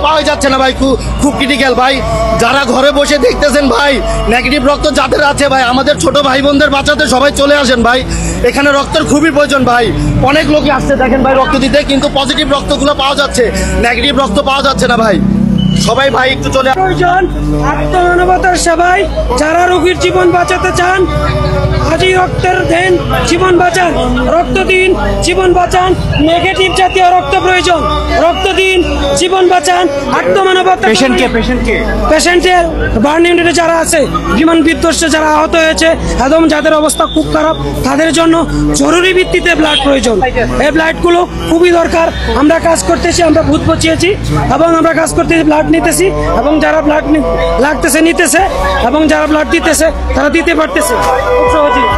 পাওয়া যাচ্ছে না ভাই, খুব ক্রিটিক্যাল ভাই। যারা ঘরে বসে দেখতেছেন ভাই, নেগেটিভ রক্ত যাদের আছে ভাই, আমাদের ছোট ভাই বোনদের বাঁচাতে সবাই চলে আসেন ভাই। এখানে রক্তের খুবই প্রয়োজন ভাই। অনেক লোকই আসছে দেখেন ভাই রক্ত দিতে, কিন্তু পজিটিভ রক্তগুলো পাওয়া যাচ্ছে, নেগেটিভ রক্ত পাওয়া যাচ্ছে না ভাই। সবাই ভাই একটু চলে প্রয়োজন আত্মমানবতার সেবায়। যারা রোগীর জীবন বাঁচাতে চান আজই রক্তের দেন, জীবন বাঁচান, রক্ত দিন, জীবন বাঁচান। নেগেটিভ জাতীয় রক্ত প্রয়োজন, রক্ত দিন, জীবন বাঁচান। আত্মমানবতা। পেশেন্টের বার্ন ইউনিটে যারা আছে, বিমান বিধ্বস্তে যারা আহত হয়েছে এবং যাদের অবস্থা খুব খারাপ, তাদের জন্য জরুরি ভিত্তিতে ব্লাড প্রয়োজন। এই ব্লাডগুলো খুবই দরকার। আমরা কাজ করতেছি, আমরা বুথ পচিয়েছি এবং আমরা কাজ করতেছি, ব্লাড নিতেছি, এবং যারা ব্লাড লাগতেছে নিতেছে, এবং যারা ব্লাড দিতেছে তারা দিতে পারতেছে খুব সহজেই।